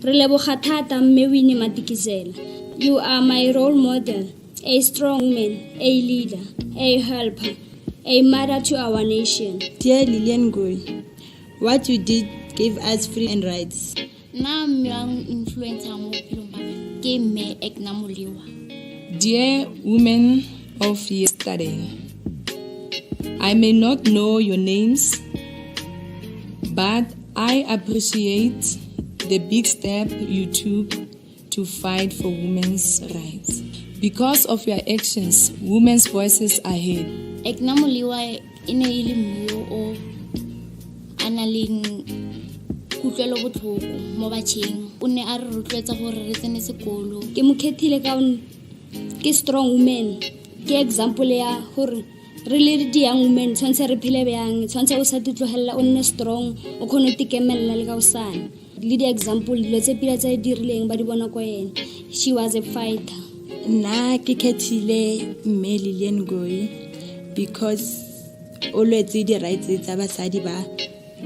Re leboga thata mme Winnie Madikizela. You are my role model, a strong woman, a leader, a helper, a mother to our nation. Dear Lillian Goy, what you did gave us freedom and rights. Na myang influencer mo pilomba ke me eknamuliwa. Dear women of yesterday, I may not know your names, but I appreciate the big step you took to fight for women's rights. Because of your actions, women's voices are heard. Eknamuliwa ine ile myo o analing kutlwelo botlhoko mo batšheng. O ne a re rotloetsa gore re tsene sekolo. Ke mo khethile ka ke strong woman. Ke example ya gore re le di young women tshwantse re phele bjang, tshwantse o sa ditlogela o nne strong, o kgone tikemella le ka osana. Le di example dilo tse pila tse dirileng ba di bona ko yena. She was a fighter. Na ke khethile mme Lillian Goy because always the rights tsa basadi ba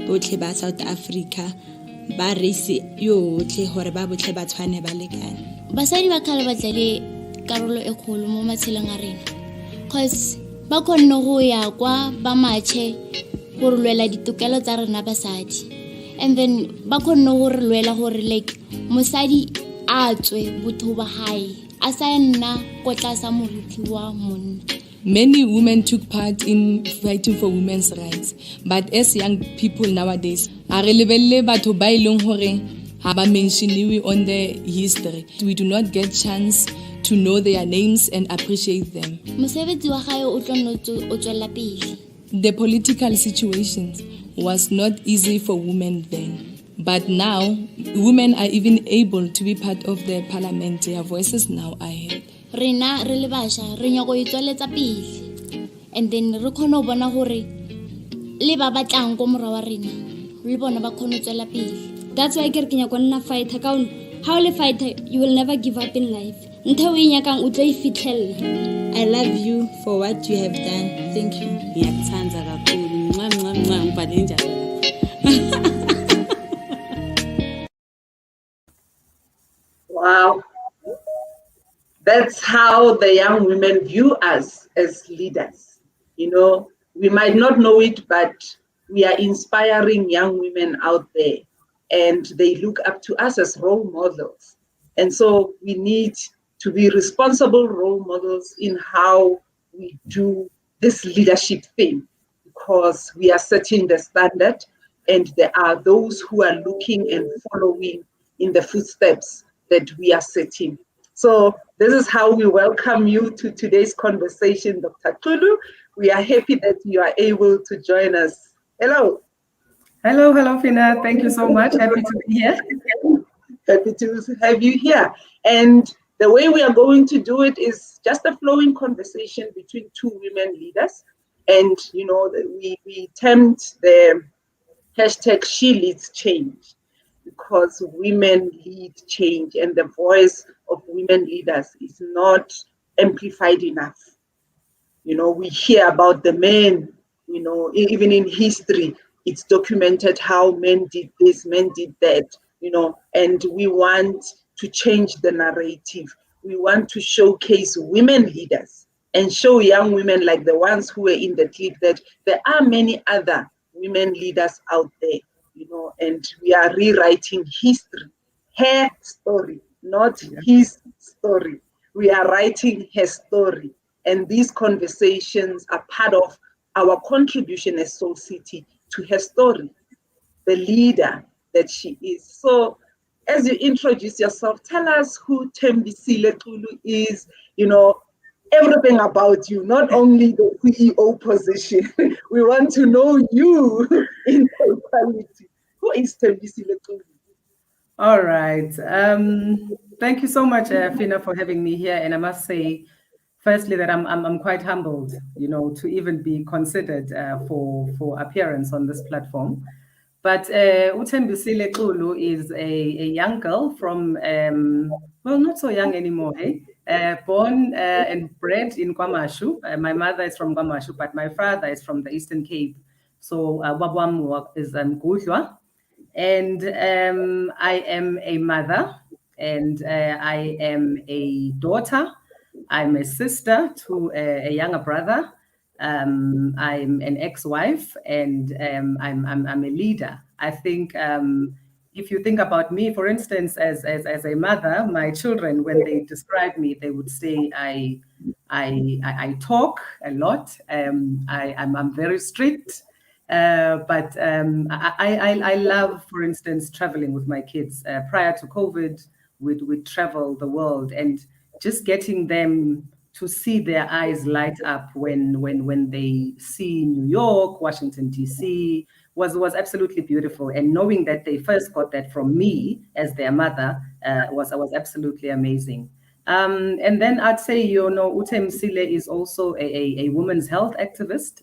botlhe ba South Africa ba race yotlhe gore ba botlhe ba tshwane ba lekane. Basadi ba kgale ba tlele karolo e kgolo mo matshelong a rena, cause ba kgonne go ya kwa ba matšhe go re lwela ditokelo tsa rena basadi, and then ba kgonne go re lwela gore like mosadi a tswe botho ba hae a sa nna ko tlasa moruti wa monna. Many women took part in fighting for women's rights, but as young people nowadays, a re lebelle batho ba ileng hore ha ba mentioniwe on the history. We do not get chance to know their names and appreciate them. Mosebetsi wa gae o tlo nno o tswela pele. The political situation was not easy for women then, but now women are even able to be part of the parliament. Their voices now are heard. Rena re le basha re nyako itsweletsa pele, and then re khona go bona gore le ba batlang go mora wa rena le bona ba khona tswela pele. That's why ke re ke nyako nna fighter ka how le fighter you will never give up in life. Ntho e nyakang o tla ifitlhella. I love you for what you have done. Thank you. Ngiyakuthandza kakhulu. Ngibhale njalo. Wow. That's how the young women view us as leaders. You know, we might not know it, but we are inspiring young women out there, and they look up to us as role models. And so we need to be responsible role models in how we do this leadership thing, because we are setting the standard, and there are those who are looking and following in the footsteps that we are setting. So this is how we welcome you to today's conversation, Dr. Xulu. We are happy that you are able to join us. Hello. Hello, Fina. Thank you so much. Happy to be here. Happy to have you here. And the way we are going to do it is just a flowing conversation between two women leaders. And, you know, we termed the hashtag She Leads Change, because women lead change, and the voice of women leaders is not amplified enough. You know, we hear about the men, you know, even in history, it's documented how men did this, men did that, you know, and we want to change the narrative. We want to showcase women leaders and show young women like the ones who were in the clip that there are many other women leaders out there, you know, and we are rewriting history, her story, not his story. We are writing her story. And these conversations are part of our contribution as Soul City to her story, the leader that she is. So as you introduce yourself, tell us who Thembisile is, you know, everything about you, not only the CEO position. We want to know you in totality. Who is Thembisile? All right. Thank you so much, Fina, for having me here. And I must say, firstly, that I'm quite humbled, you know, to even be considered for appearance on this platform. But Thembisile Xulu is a young girl from, well, not so young anymore, born and bred in KwaMashu. My mother is from KwaMashu, but my father is from the Eastern Cape. So Wabwamu is Gudlwa. And I am a mother, and I am a daughter. I'm a sister to a younger brother. I'm an ex-wife, and I'm a leader. I think if you think about me, for instance, as a mother, my children, when they describe me, they would say I talk a lot. I'm very strict. But I love, for instance, traveling with my kids. Prior to COVID, we'd travel the world, and just getting them to see their eyes light up when they see New York, Washington, D.C. was absolutely beautiful. And knowing that they first got that from me as their mother was absolutely amazing. And then I'd say, Thembisile is also a women's health activist.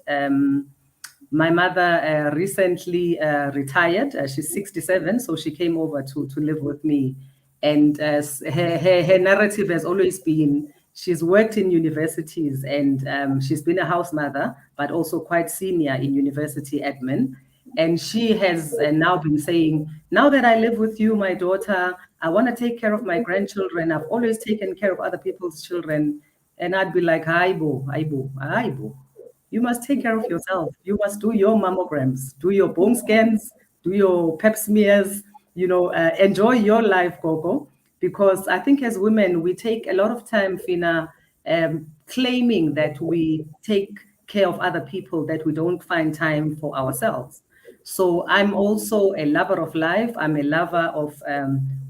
My mother recently retired. She's 67, so she came over to live with me. And her narrative has always been she's worked in universities, and she's been a house mother, but also quite senior in university admin. And she has now been saying, now that I live with you, my daughter, I want to take care of my grandchildren. I've always taken care of other people's children. And I'd be like, hi, boo, hi, boo, hi, boo. You must take care of yourself. You must do your mammograms, do your bone scans, do your pap smears, enjoy your life, Gogo. Because I think as women, we take a lot of time, Fina, claiming that we take care of other people, that we don't find time for ourselves. So I'm also a lover of life. I'm a lover of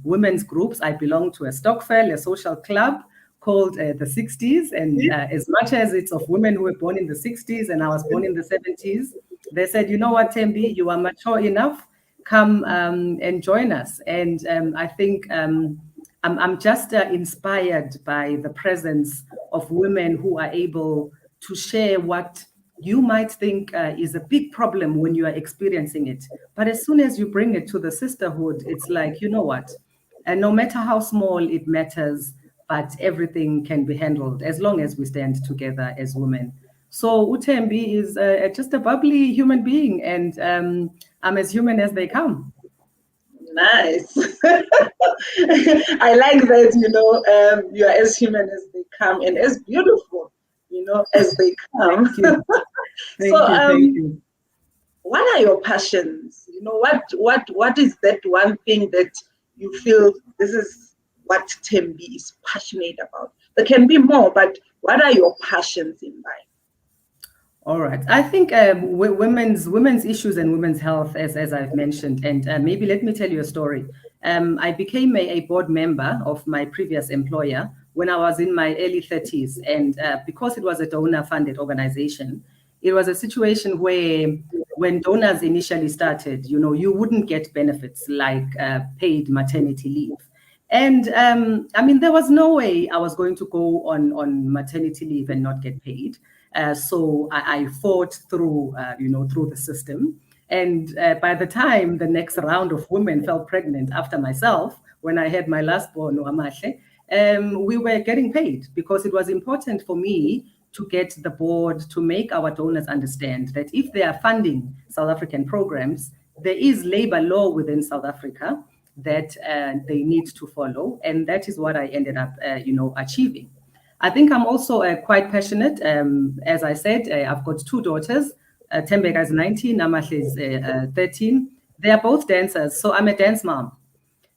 women's groups. I belong to a Stokvel, a social club called the 60s. And as much as it's of women who were born in the 60s and I was born in the 70s, they said, you know what, Thembi, you are mature enough, come and join us. And I think I'm just inspired by the presence of women who are able to share what you might think is a big problem when you are experiencing it. But as soon as you bring it to the sisterhood, it's like, you know what? And no matter how small it matters, but everything can be handled as long as we stand together as women. So Thembi is just a bubbly human being, and I'm as human as they come. Nice. I like that, you are as human as they come and as beautiful, as they come. Thank you. What are your passions? What is that one thing that you feel this is what Thembi is passionate about? There can be more, but what are your passions in life? All right. I think women's issues and women's health, as I've mentioned, and maybe let me tell you a story. I became a board member of my previous employer when I was in my early 30s. And because it was a donor-funded organization, it was a situation where when donors initially started, you wouldn't get benefits like paid maternity leave. And there was no way I was going to go on maternity leave and not get paid. So I fought through, through the system. And by the time the next round of women fell pregnant after myself, when I had my last born, we were getting paid because it was important for me to get the board to make our donors understand that if they are funding South African programs, there is labor law within South Africa that they need to follow. And that is what I ended up, achieving. I think I'm also quite passionate. As I said, I've got two daughters. Thembeka is 19, Namahle is 13. They are both dancers, so I'm a dance mom.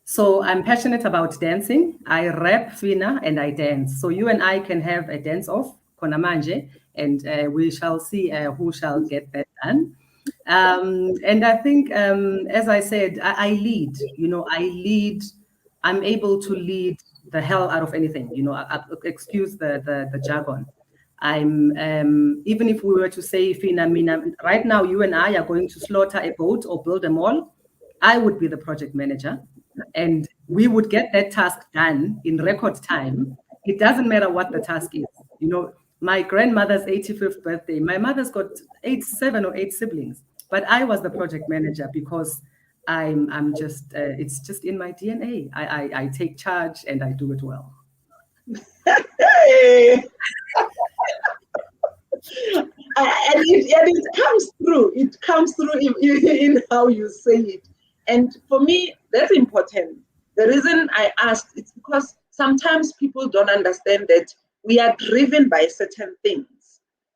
So I'm passionate about dancing. I rap, Fina, and I dance. So you and I can have a dance-off, Konamanje, and we shall see who shall get that done. And I think, as I said, I lead. I'm able to lead the hell out of anything. Excuse the jargon. I'm even if we were to say, Fina, Mina, right now you and I are going to slaughter a boat or build a mall, I would be the project manager, and we would get that task done in record time. It doesn't matter what the task is. My grandmother's 85th birthday, my mother's got 7 or 8 siblings, but I was the project manager because I'm just, it's just in my DNA. I take charge and I do it well. And it comes through. It comes through in how you say it. And for me, that's important. The reason I asked, it's because sometimes people don't understand that we are driven by certain things.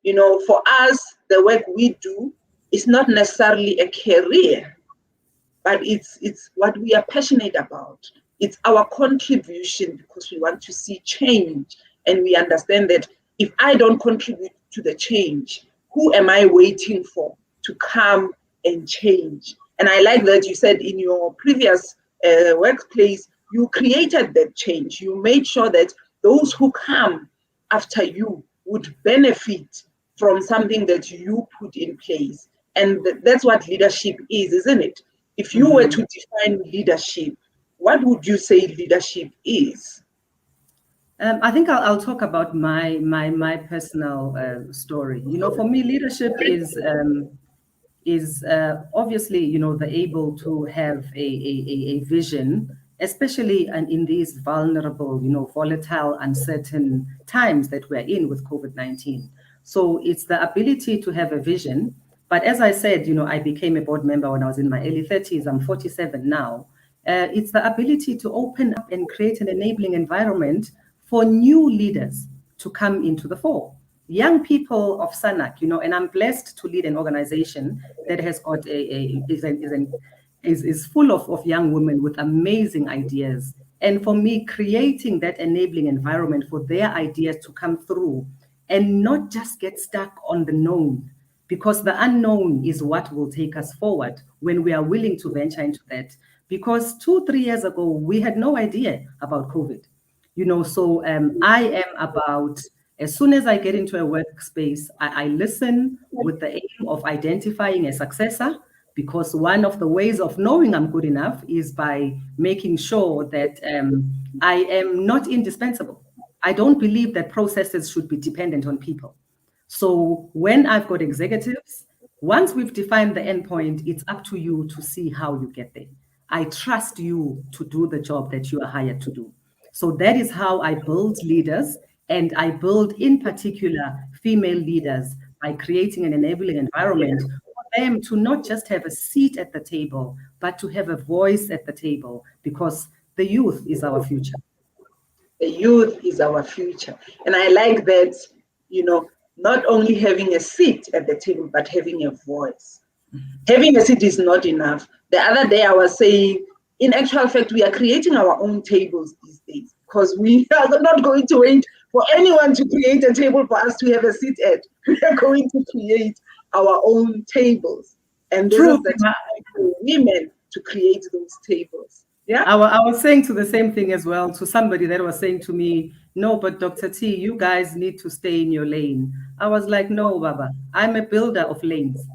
You know, for us, the work we do is not necessarily a career, but it's what we are passionate about. It's our contribution because we want to see change. And we understand that if I don't contribute to the change, who am I waiting for to come and change? And I like that you said in your previous workplace, you created that change. You made sure that those who come after you would benefit from something that you put in place. And that's what leadership is, isn't it? If you were to define leadership, what would you say leadership is? I think I'll talk about my personal story. You know, for me, leadership is obviously, you know, the able to have a vision, especially in these vulnerable, you know, volatile, uncertain times that we're in with COVID-19. So it's the ability to have a vision. But as I said, you know, I became a board member when I was in my early 30s. I'm 47 now. It's the ability to open up and create an enabling environment for new leaders to come into the fore. Young people of SANAC, you know, and I'm blessed to lead an organization that has got is full of young women with amazing ideas. And for me, creating that enabling environment for their ideas to come through and not just get stuck on the known, because the unknown is what will take us forward when we are willing to venture into that. Because 2-3 years ago, we had no idea about COVID. You know, so I am about, as soon as I get into a workspace, I listen with the aim of identifying a successor, because one of the ways of knowing I'm good enough is by making sure that I am not indispensable. I don't believe that processes should be dependent on people. So when I've got executives, once we've defined the endpoint, it's up to you to see how you get there. I trust you to do the job that you are hired to do. So that is how I build leaders, and I build in particular female leaders by creating an enabling environment for them to not just have a seat at the table, but to have a voice at the table, because the youth is our future. The youth is our future. And I like that, you know, not only having a seat at the table, but having a voice. Having a seat is not enough. The other day I was saying, in actual fact, we are creating our own tables these days because we are not going to wait for anyone to create a table for us to have a seat at. We are going to create our own tables. And this is the time for women to create those tables. Yeah. I was saying to the same thing as well to somebody that was saying to me, no, but Dr. T, you guys need to stay in your lane. I was like, no, Baba, I'm a builder of lanes.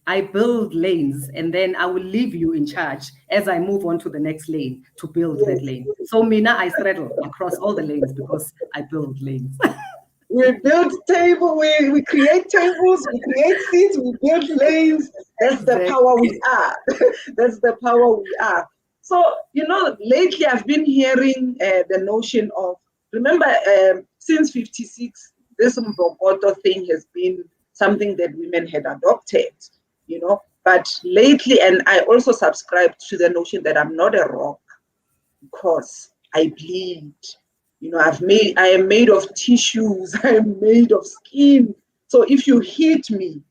I build lanes, and then I will leave you in charge as I move on to the next lane to build that lane. So Mina, I straddle across all the lanes because I build lanes. We build table, we create tables, we create seats, we build lanes. That's the power we are. That's the power we are. So, you know, lately I've been hearing the notion of, remember, since 56, this Mbokoto thing has been something that women had adopted, you know. But lately, and I also subscribe to the notion that I'm not a rock because I bleed. You know, I am made of tissues, I am made of skin. So if you hit me,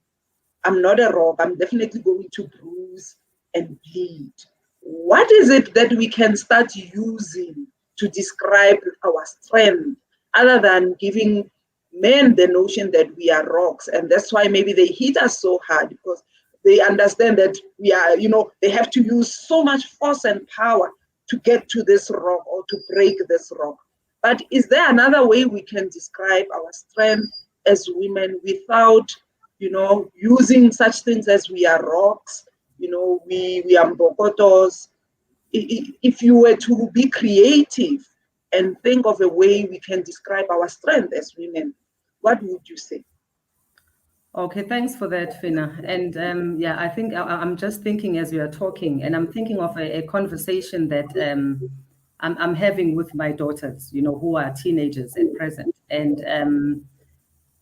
I'm not a rock. I'm definitely going to bruise and bleed. What is it that we can start using to describe our strength other than giving men the notion that we are rocks? And that's why maybe they hit us so hard, because they understand that we are, you know, they have to use so much force and power to get to this rock or to break this rock. But is there another way we can describe our strength as women without, you know, using such things as we are rocks? You know, we are Mbokotos. If you were to be creative and think of a way we can describe our strength as women, what would you say? Okay, thanks for that, Fina. And yeah, I think I'm just thinking as we are talking, and I'm thinking of a conversation that I'm having with my daughters, you know, who are teenagers at present. And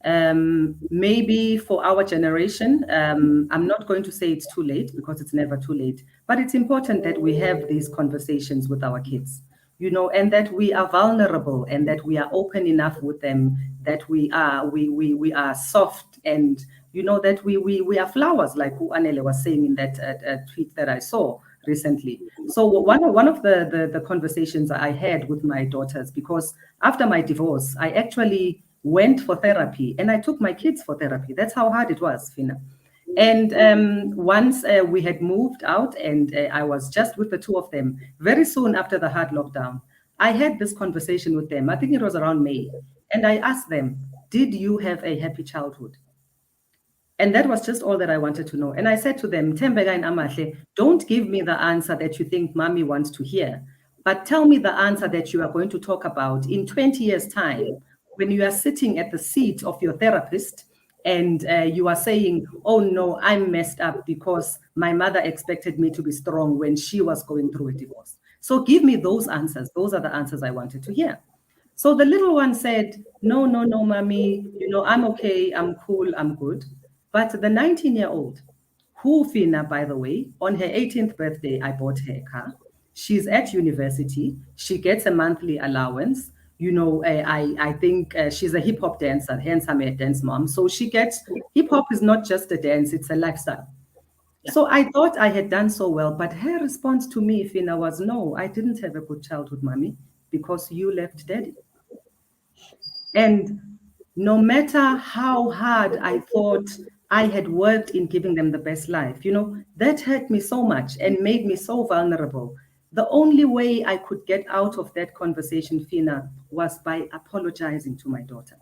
Maybe for our generation, I'm not going to say it's too late, because it's never too late, but it's important that we have these conversations with our kids, and that we are vulnerable, and that we are open enough with them, that we are soft, and that we are flowers, like Anele was saying in that tweet that I saw recently. So one of the conversations I had with my daughters, because after my divorce, I actually went for therapy, and I took my kids for therapy. That's how hard it was, Fina. And once we had moved out, and I was just with the two of them, very soon after the hard lockdown, I had this conversation with them. I think it was around May. And I asked them, did you have a happy childhood? And that was just all that I wanted to know. And I said to them, Thembega and Amahle, don't give me the answer that you think mommy wants to hear, but tell me the answer that you are going to talk about in 20 years' time, when you are sitting at the seat of your therapist, and you are saying, oh no, I'm messed up because my mother expected me to be strong when she was going through a divorce. So give me those answers. Those are the answers I wanted to hear. So the little one said, no, mommy, I'm okay, I'm cool, I'm good. But the 19-year-old, who Fina, by the way, on her 18th birthday, I bought her a car. She's at university. She gets a monthly allowance. I think she's a hip hop dancer, hence I'm a dance mom. So she gets, hip hop is not just a dance, it's a lifestyle. Yeah. So I thought I had done so well, but her response to me, Fina, was, no, I didn't have a good childhood, mommy, because you left daddy. And no matter how hard I thought I had worked in giving them the best life, that hurt me so much and made me so vulnerable. The only way I could get out of that conversation, Fina, was by apologizing to my daughter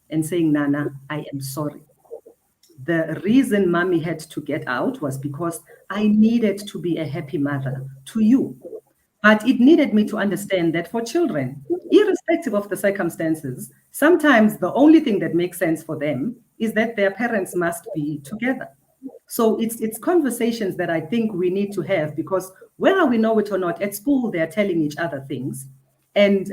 and saying, Nana, I am sorry. The reason mommy had to get out was because I needed to be a happy mother to you. But it needed me to understand that for children, irrespective of the circumstances, sometimes the only thing that makes sense for them is that their parents must be together. So it's conversations that I think we need to have, because whether we know it or not, at school, they're telling each other things. And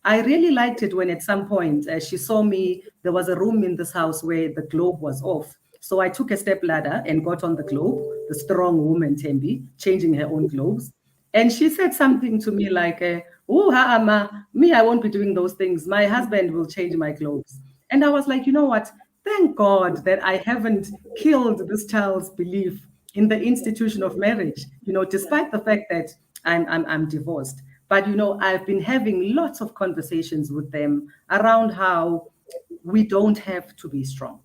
I really liked it when at some point she saw me, there was a room in this house where the globe was off. So I took a step ladder and got on the globe, the strong woman, Thembi, changing her own globes. And she said something to me like, oh, Ha'ama, me, I won't be doing those things. My husband will change my globes. And I was like, you know what? Thank God that I haven't killed this child's belief in the institution of marriage, despite the fact that I'm divorced. But, I've been having lots of conversations with them around how we don't have to be strong,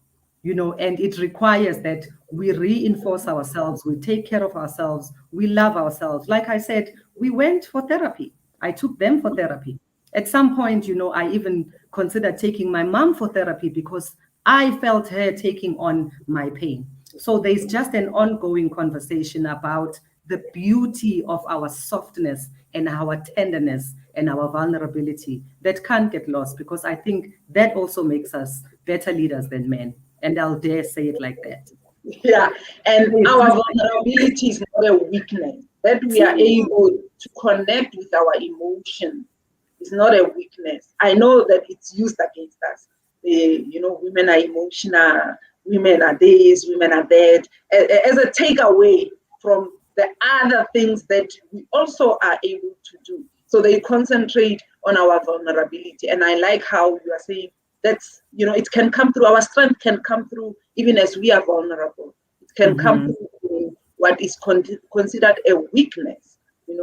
and it requires that we reinforce ourselves, we take care of ourselves, we love ourselves. Like I said, we went for therapy. I took them for therapy. At some point, I even considered taking my mom for therapy because I felt her taking on my pain. So there's just an ongoing conversation about the beauty of our softness and our tenderness and our vulnerability that can't get lost, because I think that also makes us better leaders than men. And I'll dare say it like that. Yeah, and our vulnerability is not a weakness. That we are able to connect with our emotions is not a weakness. I know that it's used against us. Women are emotional, women are this, women are that, as a takeaway from the other things that we also are able to do. So they concentrate on our vulnerability. And I like how you are saying that's, it can come through, our strength can come through even as we are vulnerable. It can come through what is considered a weakness,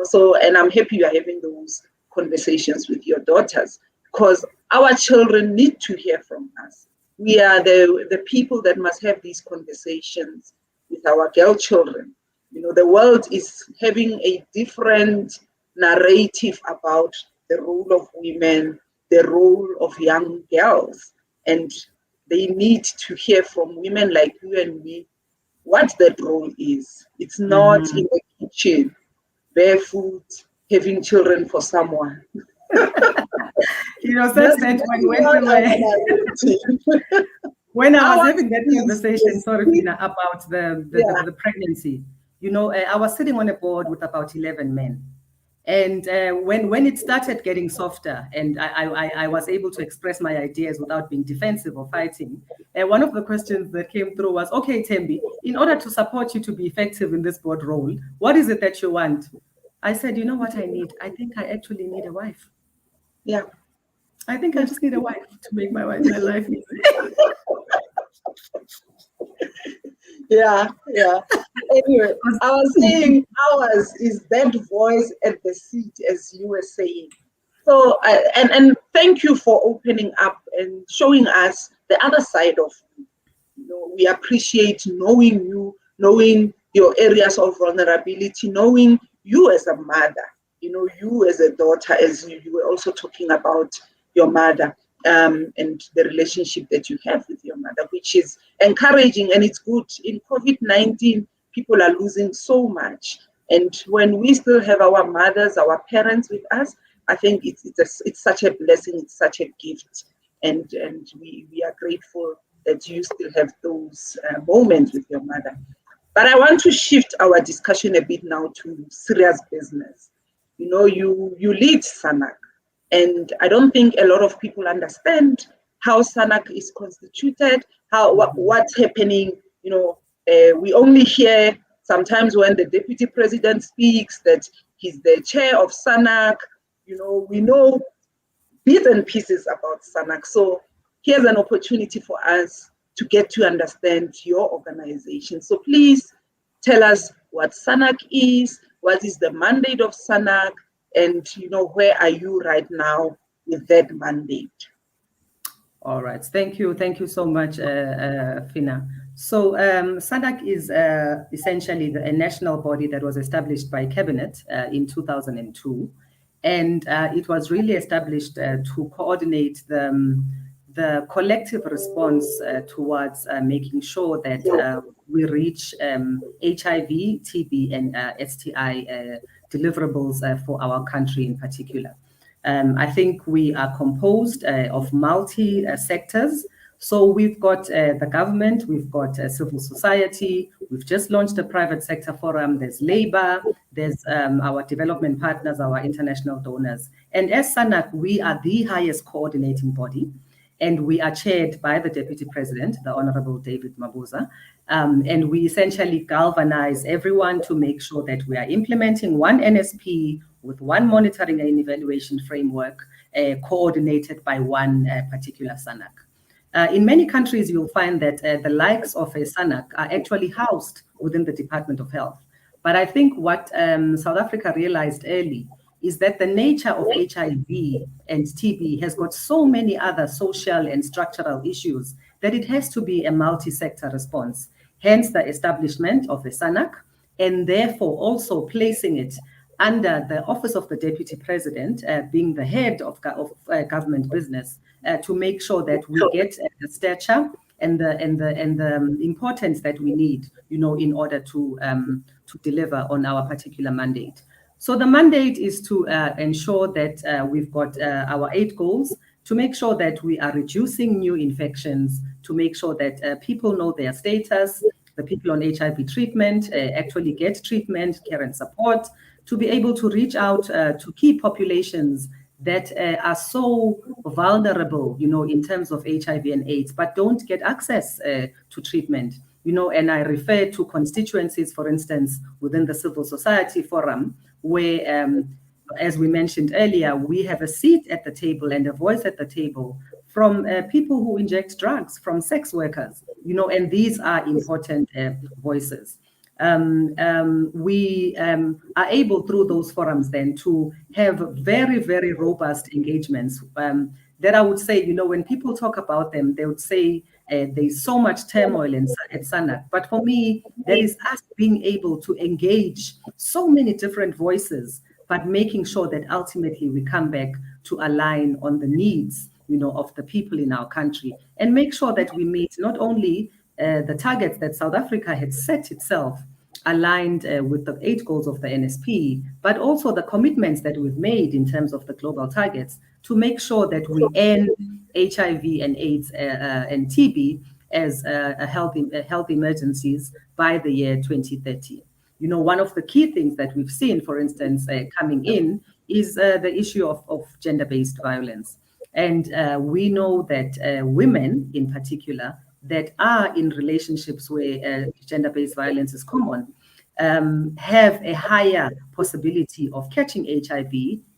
So, and I'm happy you are having those conversations with your daughters, because our children need to hear from us. We are the people that must have these conversations with our girl children. The world is having a different narrative about the role of women, the role of young girls, and they need to hear from women like you and me what that role is. It's not in the kitchen, barefoot, having children for someone. Since that when I was having that conversation, sorry, Fina, about the pregnancy, I was sitting on a board with about 11 men. And when it started getting softer and I was able to express my ideas without being defensive or fighting, one of the questions that came through was, okay, Thembi, in order to support you to be effective in this board role, what is it that you want? I said, you know what I need? I think I actually need a wife. Yeah. I think I just need a wife to make my life easy. Yeah. Anyway, I was saying ours is that voice at the seat, as you were saying. So, and thank you for opening up and showing us the other side of you. You know, we appreciate knowing you, knowing your areas of vulnerability, knowing you as a mother, you know, you as a daughter, as you were also talking about your mother. And the relationship that you have with your mother, which is encouraging, and it's good. In COVID-19, people are losing so much. And when we still have our mothers, our parents with us, I think it's such a blessing, it's such a gift. And we are grateful that you still have those moments with your mother. But I want to shift our discussion a bit now to serious business. You know, you lead SANAC. And I don't think a lot of people understand how SANAC is constituted, what's happening. You know, we only hear sometimes when the deputy president speaks that he's the chair of SANAC. You know, we know bits and pieces about SANAC. So here's an opportunity for us to get to understand your organization. So please tell us what SANAC is, what is the mandate of SANAC, and you know, where are you right now with that mandate? All right, thank you so much, Fina. So SANAC is essentially a national body that was established by Cabinet in 2002, and it was really established to coordinate the collective response towards making sure that we reach HIV, TB, and STI deliverables for our country in particular. I think we are composed of multi-sectors. So we've got the government, we've got civil society, we've just launched a private sector forum, there's labor, there's our development partners, our international donors. And as SANAC, we are the highest coordinating body. And we are chaired by the Deputy President, the Honorable David Mabuza. And we essentially galvanize everyone to make sure that we are implementing one NSP with one monitoring and evaluation framework coordinated by one particular SANAC. In many countries, you'll find that the likes of a SANAC are actually housed within the Department of Health. But I think what South Africa realized early is that the nature of HIV and TB has got so many other social and structural issues that it has to be a multi-sector response. Hence the establishment of the SANAC, and therefore also placing it under the Office of the Deputy President, being the head of government business, to make sure that we get the stature and the importance that we need, you know, in order to deliver on our particular mandate. So the mandate is to ensure that we've got our 8 goals, to make sure that we are reducing new infections, to make sure that people know their status, the people on HIV treatment actually get treatment, care and support, to be able to reach out to key populations that are so vulnerable, you know, in terms of HIV and AIDS, but don't get access to treatment. You know, and I refer to constituencies, for instance, within the civil society forum, where, as we mentioned earlier, we have a seat at the table and a voice at the table from people who inject drugs, from sex workers, you know, and these are important voices. We are able through those forums then to have very, very robust engagements that I would say, you know, when people talk about them, they would say there's so much turmoil at SANAC. But for me, that is us being able to engage so many different voices, but making sure that ultimately we come back to align on the needs, you know, of the people in our country, and make sure that we meet not only the targets that South Africa had set itself, aligned with the 8 goals of the NSP, but also the commitments that we've made in terms of the global targets to make sure that we end HIV and AIDS and TB as health emergencies by the year 2030. one of the key things that we've seen, for instance, coming in is the issue of gender-based violence. And we know that women in particular that are in relationships where gender-based violence is common have a higher possibility of catching HIV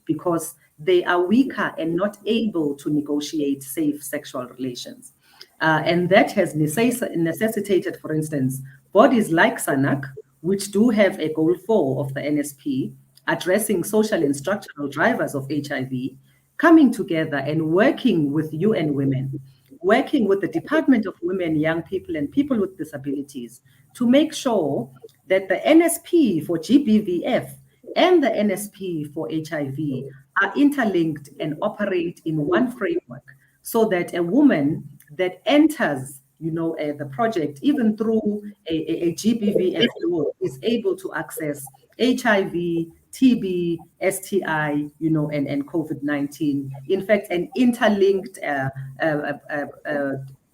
because they are weaker and not able to negotiate safe sexual relations. And that has necessitated, for instance, bodies like SANAC, which do have a goal 4 of the NSP, addressing social and structural drivers of HIV, coming together and working with UN Women, working with the Department of Women, Young People, and People with Disabilities to make sure that the NSP for GBVF and the NSP for HIV are interlinked and operate in one framework so that a woman that enters the project, even through a GBVF law, is able to access HIV, TB, STI, and COVID-19. In fact, an interlinked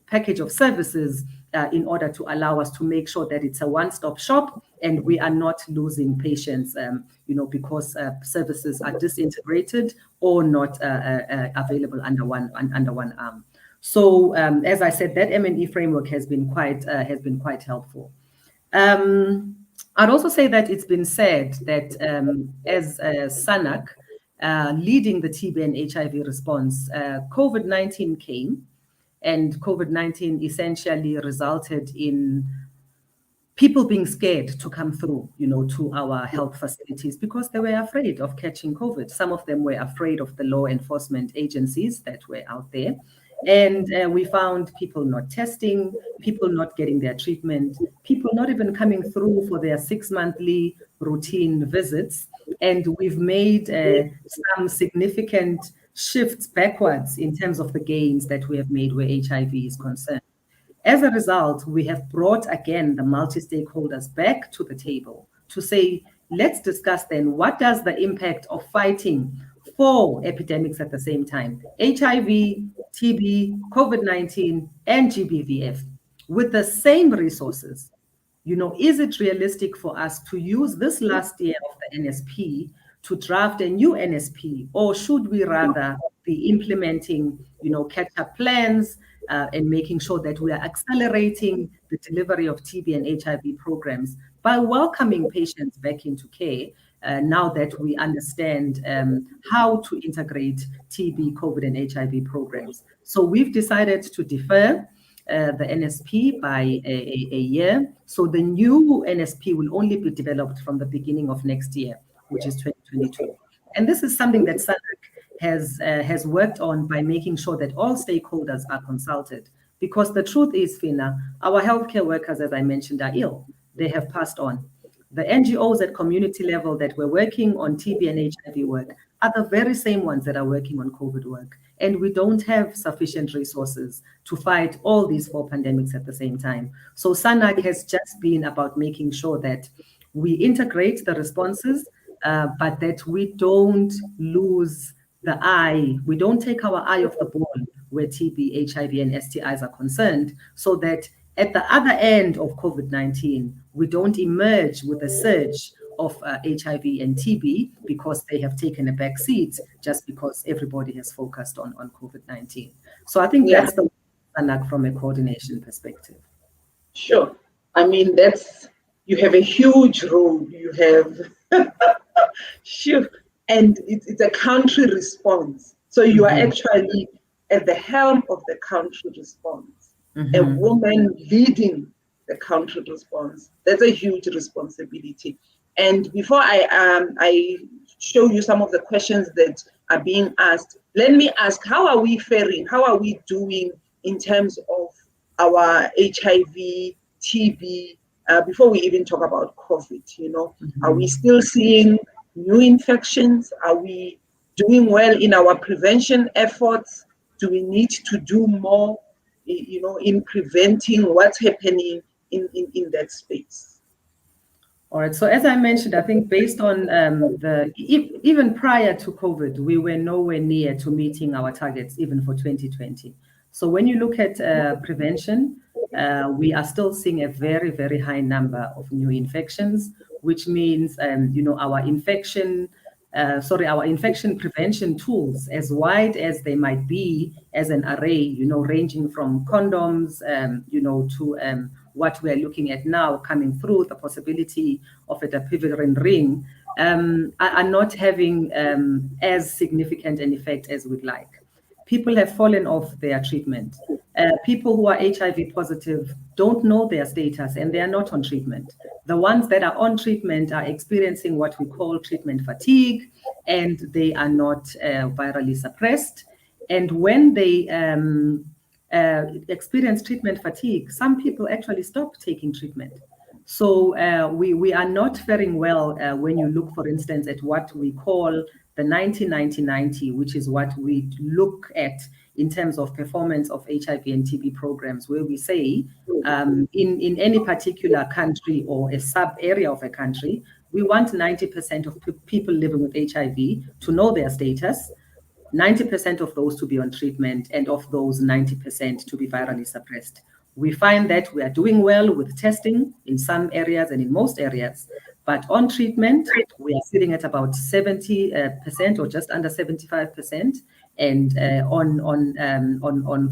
package of services in order to allow us to make sure that it's a one-stop shop and we are not losing patients, because services are disintegrated or not available under one arm. So, as I said, that M&E framework has been quite helpful. I'd also say that it's been said that as SANAC leading the TB and HIV response, COVID-19 came, and COVID-19 essentially resulted in people being scared to come through, to our health facilities because they were afraid of catching COVID. Some of them were afraid of the law enforcement agencies that were out there. And we found people not testing, people not getting their treatment, people not even coming through for their 6-monthly routine visits. And we've made some significant shifts backwards in terms of the gains that we have made where HIV is concerned. As a result, we have brought again the multi-stakeholders back to the table to say, let's discuss then what does the impact of fighting 4 epidemics at the same time, HIV, TB, COVID-19, and GBVF, with the same resources. Is it realistic for us to use this last year of the NSP to draft a new NSP, or should we rather be implementing, catch-up plans and making sure that we are accelerating the delivery of TB and HIV programs by welcoming patients back into care now that we understand how to integrate TB, COVID, and HIV programs. So we've decided to defer the NSP by a year. So the new NSP will only be developed from the beginning of next year, which is 2022. And this is something that SANAC has worked on by making sure that all stakeholders are consulted. Because the truth is, Fina, our healthcare workers, as I mentioned, are ill. They have passed on. The NGOs at community level that were working on TB and HIV work are the very same ones that are working on COVID work. And we don't have sufficient resources to fight all these 4 pandemics at the same time. So SANAC has just been about making sure that we integrate the responses, but that we don't lose the eye. We don't take our eye off the ball where TB, HIV, and STIs are concerned, so that at the other end of COVID-19, we don't emerge with a surge of HIV and TB because they have taken a back seat just because everybody has focused on COVID-19. So I think that's the SANAC from a coordination perspective. Sure. I mean, you have a huge role. You have, sure. And it's a country response. So you are actually at the helm of the country response. A woman leading the country response. That's a huge responsibility. And before I show you some of the questions that are being asked, let me ask, how are we faring? How are we doing in terms of our HIV, TB, before we even talk about COVID, Are we still seeing new infections? Are we doing well in our prevention efforts? Do we need to do more, in preventing what's happening in that space? All right. So as I mentioned, I think based on even prior to COVID, we were nowhere near to meeting our targets, even for 2020. So when you look at prevention, we are still seeing a very, very high number of new infections. which means, our infection prevention tools, as wide as they might be as an array, ranging from condoms, to what we're looking at now coming through, the possibility of a dapivirine ring, are not having as significant an effect as we'd like. People have fallen off their treatment. People who are HIV positive don't know their status and they are not on treatment. The ones that are on treatment are experiencing what we call treatment fatigue, and they are not virally suppressed. And when they experience treatment fatigue, some people actually stop taking treatment. So we are not faring well when you look, for instance, at what we call the 90-90-90, which is what we look at in terms of performance of HIV and TB programs, where we say in any particular country or a sub area of a country, we want 90% of people living with HIV to know their status, 90% of those to be on treatment, and of those 90% to be virally suppressed. We find that we are doing well with testing in some areas and in most areas, but on treatment, we are sitting at about 70% or just under 75%. And on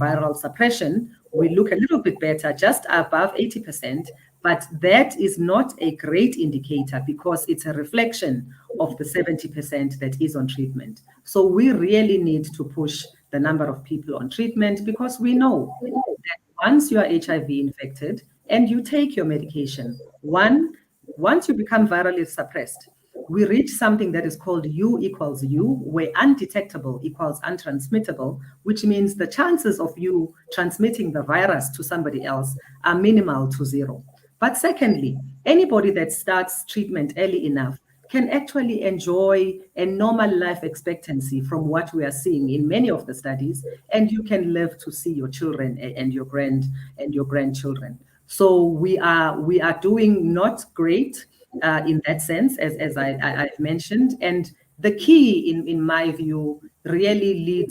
viral suppression, we look a little bit better, just above 80%, but that is not a great indicator because it's a reflection of the 70% that is on treatment. So we really need to push the number of people on treatment, because we know that once you are HIV infected and you take your medication, once you become virally suppressed, we reach something that is called U equals U, where undetectable equals untransmittable, which means the chances of you transmitting the virus to somebody else are minimal to zero. But secondly, anybody that starts treatment early enough can actually enjoy a normal life expectancy from what we are seeing in many of the studies, and you can live to see your children and your grandchildren. So we are doing not great in that sense, as I've mentioned. And the key, in my view, really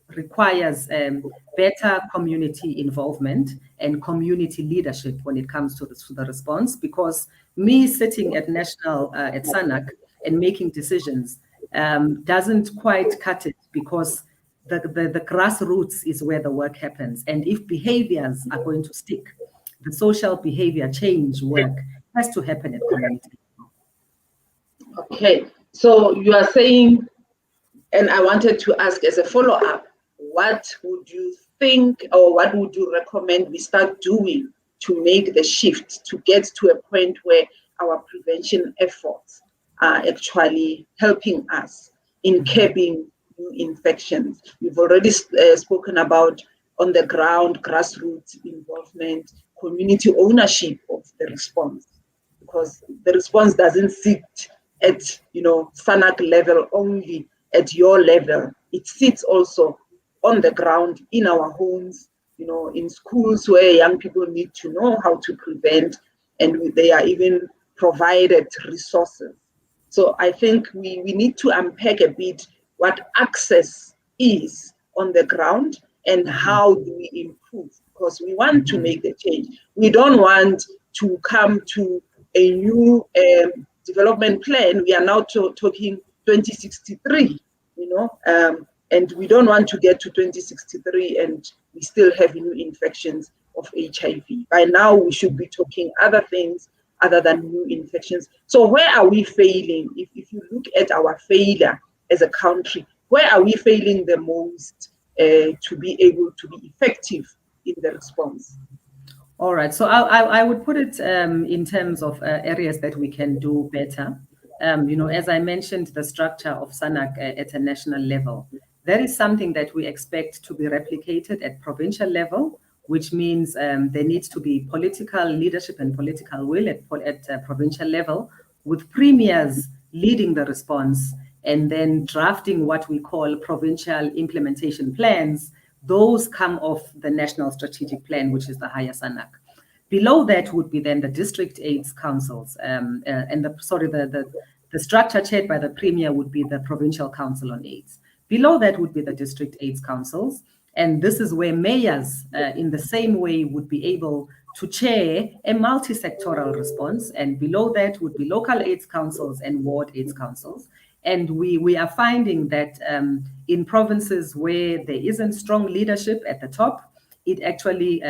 requires better community involvement and community leadership when it comes to the response, because me sitting at at SANAC and making decisions doesn't quite cut it, because the grassroots is where the work happens. And if behaviors are going to stick, the social behavior change work has to happen at community. Okay, so you are saying, and I wanted to ask as a follow-up, what would you think, or what would you recommend we start doing to make the shift, to get to a point where our prevention efforts are actually helping us in curbing new infections? We've already spoken about on the ground, grassroots involvement, community ownership of the response, because the response doesn't sit at SANAC level only, at your level. It sits also on the ground, in our homes, in schools where young people need to know how to prevent, and they are even provided resources. So I think we need to unpack a bit what access is on the ground and how do we improve, because we want to make the change. We don't want to come to a new development plan. We are now talking 2063, and we don't want to get to 2063 and we still have new infections of HIV. By now, we should be talking other things other than new infections. So where are we failing? If you look at our failure as a country, where are we failing the most to be able to be effective in the response? All right, so I would put it in terms of areas that we can do better. As I mentioned, the structure of SANAC at a national level, that is something that we expect to be replicated at provincial level, which means there needs to be political leadership and political will at provincial level, with premiers leading the response and then drafting what we call provincial implementation plans. Those come off the National Strategic Plan, which is the higher SANAC. Below that would be then the district AIDS councils, and the structure chaired by the Premier would be the Provincial Council on AIDS. Below that would be the district AIDS councils, And this is where mayors, in the same way, would be able to chair a multi-sectoral response. And below that would be local AIDS councils and ward AIDS councils. And we are finding that in provinces where there isn't strong leadership at the top, it actually,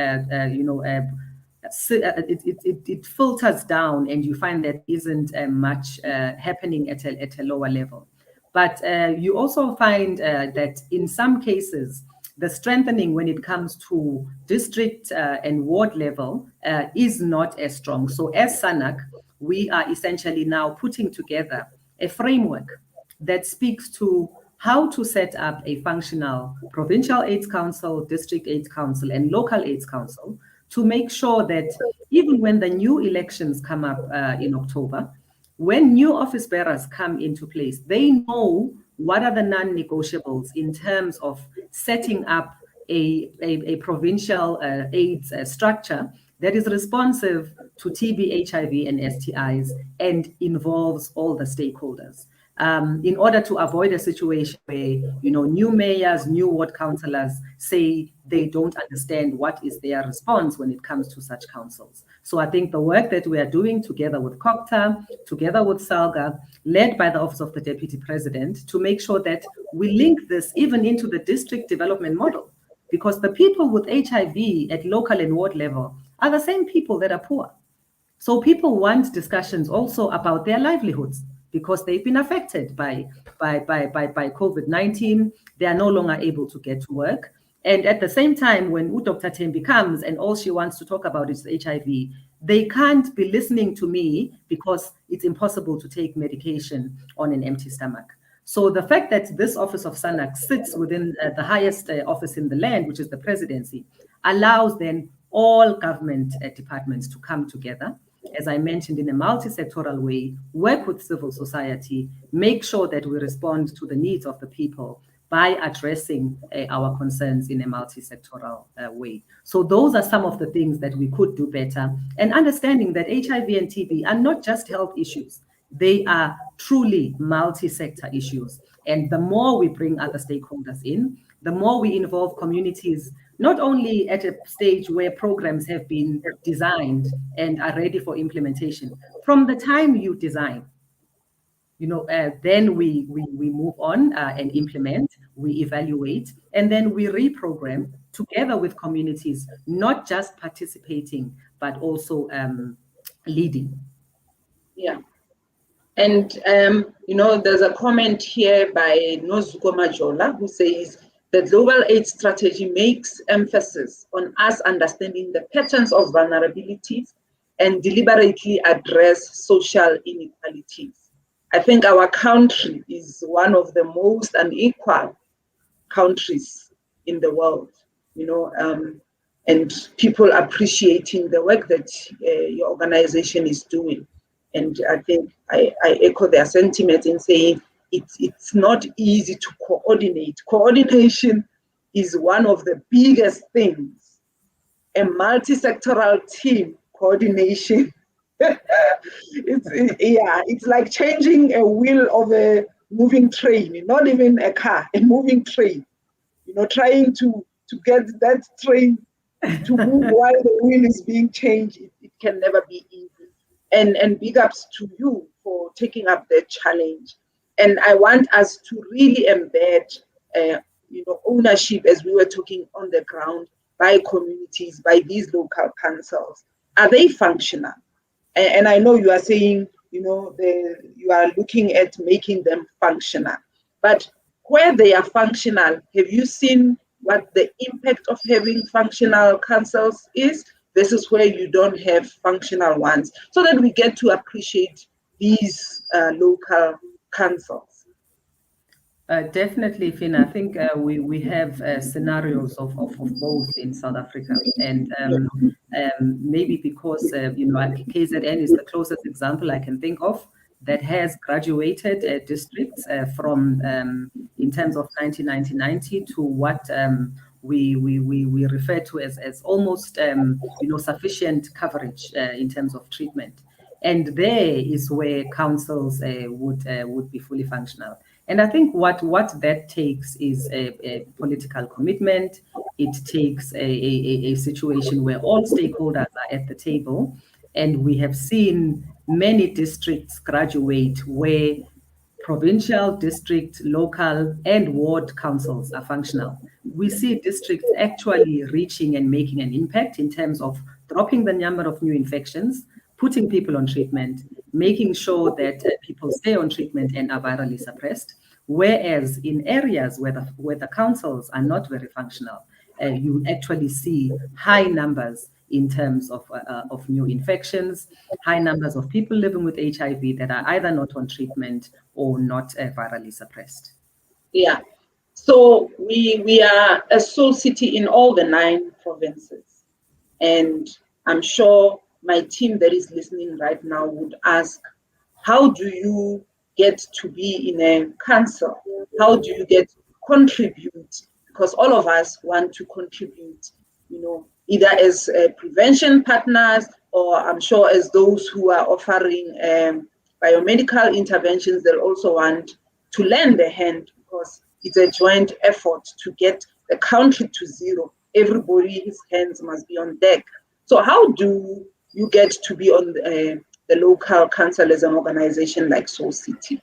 it filters down, and you find that isn't much happening at a lower level. But you also find that in some cases, the strengthening when it comes to district and ward level is not as strong. So as SANAC, we are essentially now putting together a framework that speaks to how to set up a functional provincial AIDS council, district AIDS council, and local AIDS council to make sure that even when the new elections come up in October, when new office bearers come into place, they know what are the non-negotiables in terms of setting up a provincial AIDS structure that is responsive to TB, HIV, and STIs and involves all the stakeholders. In order to avoid a situation where, new mayors, new ward councillors say they don't understand what is their response when it comes to such councils. So I think the work that we are doing together with COCTA, together with SALGA, led by the Office of the Deputy President, to make sure that we link this even into the district development model, because the people with HIV at local and ward level are the same people that are poor. So people want discussions also about their livelihoods, because they've been affected by COVID-19. They are no longer able to get to work. And at the same time, when Dr. Thembi comes and all she wants to talk about is HIV, they can't be listening to me because it's impossible to take medication on an empty stomach. So the fact that this office of SANAC sits within the highest office in the land, which is the presidency, allows then all government departments to come together, as I mentioned, in a multi-sectoral way, work with civil society, make sure that we respond to the needs of the people by addressing our concerns in a multi-sectoral way. So those are some of the things that we could do better, and understanding that HIV and TB are not just health issues. They are truly multi-sector issues. And the more we bring other stakeholders in, the more we involve communities, not only at a stage where programs have been designed and are ready for implementation. From the time you design, then we move on and implement, we evaluate, and then we reprogram together with communities, not just participating, but also leading. Yeah. And, there's a comment here by Nozuko Majola, who says, the global AIDS strategy makes emphasis on us understanding the patterns of vulnerabilities and deliberately address social inequalities. I think our country is one of the most unequal countries in the world, and people appreciating the work that your organization is doing. And I think I echo their sentiment in saying it's not easy to coordinate. Coordination is one of the biggest things. A multi-sectoral team coordination. It's like changing a wheel of a moving train, not even a car, a moving train. Trying to get that train to move while the wheel is being changed, it can never be easy. And big ups to you for taking up that challenge. And I want us to really embed, ownership, as we were talking on the ground, by communities, by these local councils. Are they functional? And I know you are saying, you are looking at making them functional. But where they are functional, have you seen what the impact of having functional councils is? This is where you don't have functional ones, so that we get to appreciate these local councils. Definitely, Fina. I think we have scenarios of both in South Africa, and maybe because KZN is the closest example I can think of that has graduated districts from in terms of 1990 to what we refer to as almost sufficient coverage in terms of treatment. And there is where councils would be fully functional. And I think what that takes is a political commitment. It takes a situation where all stakeholders are at the table. And we have seen many districts graduate where provincial, district, local, and ward councils are functional. We see districts actually reaching and making an impact in terms of dropping the number of new infections, putting people on treatment, making sure that people stay on treatment and are virally suppressed. Whereas in areas where the councils are not very functional, you actually see high numbers in terms of new infections, high numbers of people living with HIV that are either not on treatment or not virally suppressed. Yeah. So we are a Soul City in all the 9 provinces. And I'm sure my team that is listening right now would ask, how do you get to be in a council? How do you get to contribute? Because all of us want to contribute, either as prevention partners, or I'm sure as those who are offering biomedical interventions, they'll also want to lend a hand, because it's a joint effort to get the country to zero. Everybody's hands must be on deck. So how do you get to be on the local council as an organization like Soul City?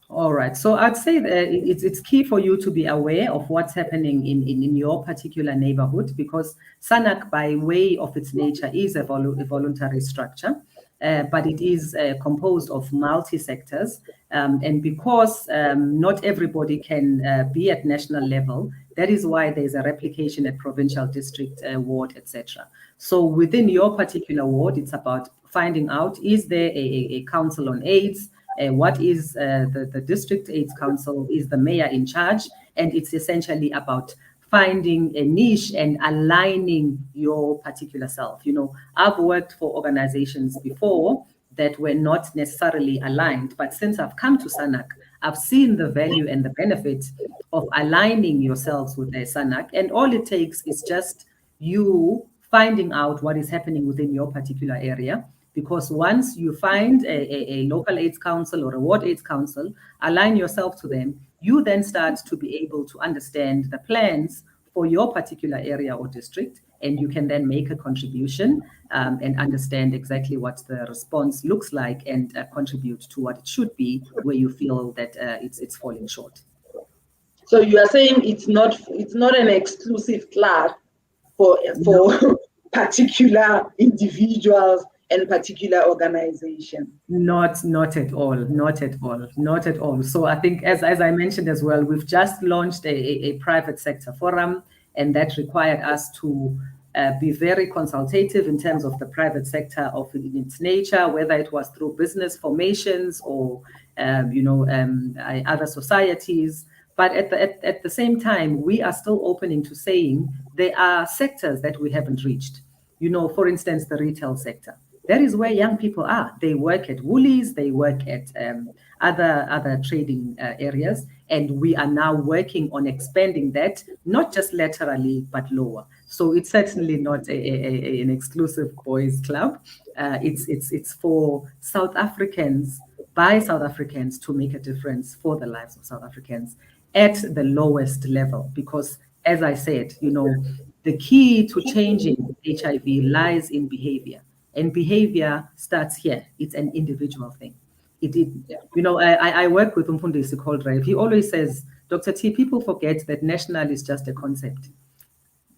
All right. So I'd say that it's key for you to be aware of what's happening in your particular neighborhood, because SANAC, by way of its nature, is a voluntary structure, but it is composed of multi-sectors. And because not everybody can be at national level, that is why there's a replication at provincial, district, ward, etc. So within your particular ward, it's about finding out, is there a council on AIDS? What is the district AIDS council? Is the mayor in charge? And it's essentially about finding a niche and aligning your particular self. I've worked for organizations before that were not necessarily aligned, but since I've come to SANAC, I've seen the value and the benefit of aligning yourselves with a SANAC. And all it takes is just you finding out what is happening within your particular area. Because once you find a local AIDS council or a ward AIDS council, align yourself to them, you then start to be able to understand the plans for your particular area or district, and you can then make a contribution and understand exactly what the response looks like and contribute to what it should be where you feel that it's falling short. So you are saying it's not an exclusive club for particular individuals and particular organization? Not at all. So I think, as I mentioned as well, we've just launched a private sector forum, and that required us to be very consultative in terms of the private sector of its nature, whether it was through business formations or other societies. But at the same time, we are still opening to saying there are sectors that we haven't reached. For instance, the retail sector. That is where young people are. They work at Woolies, they work at other trading areas, and we are now working on expanding that, not just laterally, but lower. So it's certainly not an exclusive boys club. It's for South Africans, by South Africans, to make a difference for the lives of South Africans at the lowest level. Because, as I said, the key to changing HIV lies in behavior. And behavior starts here. It's an individual thing. I work with Mfundisi called Rev. He always says, Dr. T, people forget that national is just a concept.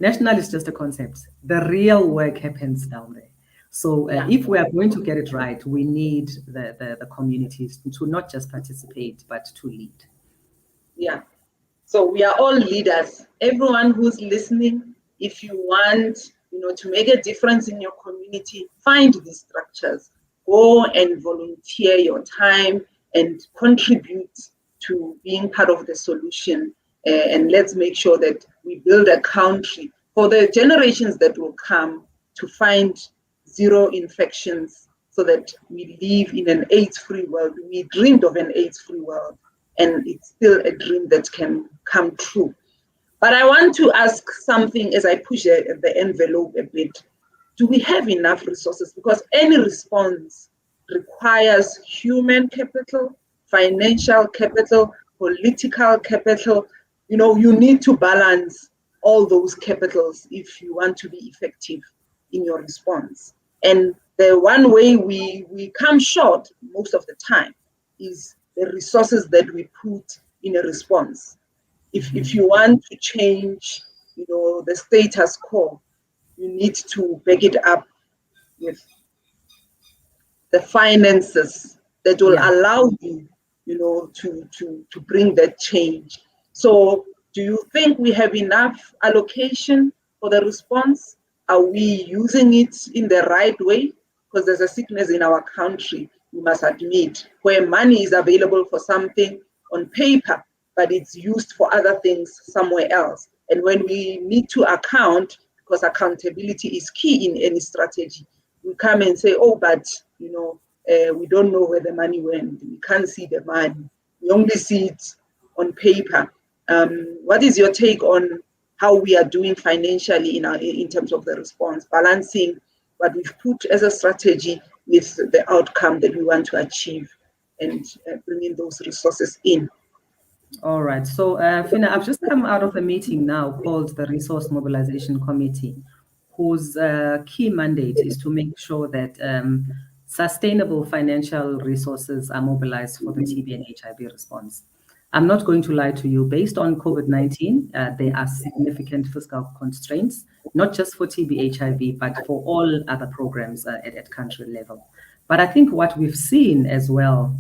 National is just a concept. The real work happens down there. So if we are going to get it right, we need the communities to not just participate, but to lead. Yeah. So we are all leaders. Everyone who's listening, if you want to make a difference in your community, find these structures. Go and volunteer your time and contribute to being part of the solution. And let's make sure that we build a country for the generations that will come to find zero infections, so that we live in an AIDS-free world. We dreamed of an AIDS-free world, and it's still a dream that can come true. But I want to ask something as I push the envelope a bit. Do we have enough resources? Because any response requires human capital, financial capital, political capital. You need to balance all those capitals if you want to be effective in your response. And the one way we come short most of the time is the resources that we put in a response. If you want to change, the status quo, you need to back it up with the finances that will allow you, to bring that change. So do you think we have enough allocation for the response? Are we using it in the right way? Because there's a sickness in our country, we must admit, where money is available for something on paper, but it's used for other things somewhere else. And when we need to account, because accountability is key in any strategy, we come and say, oh, but we don't know where the money went. We can't see the money. We only see it on paper. What is your take on how we are doing financially in terms of the response, balancing what we've put as a strategy with the outcome that we want to achieve, and bringing those resources in? All right. So, Fina, I've just come out of a meeting now called the Resource Mobilization Committee, whose key mandate is to make sure that sustainable financial resources are mobilized for the TB and HIV response. I'm not going to lie to you, based on COVID-19, there are significant fiscal constraints, not just for TB, HIV, but for all other programs at country level. But I think what we've seen as well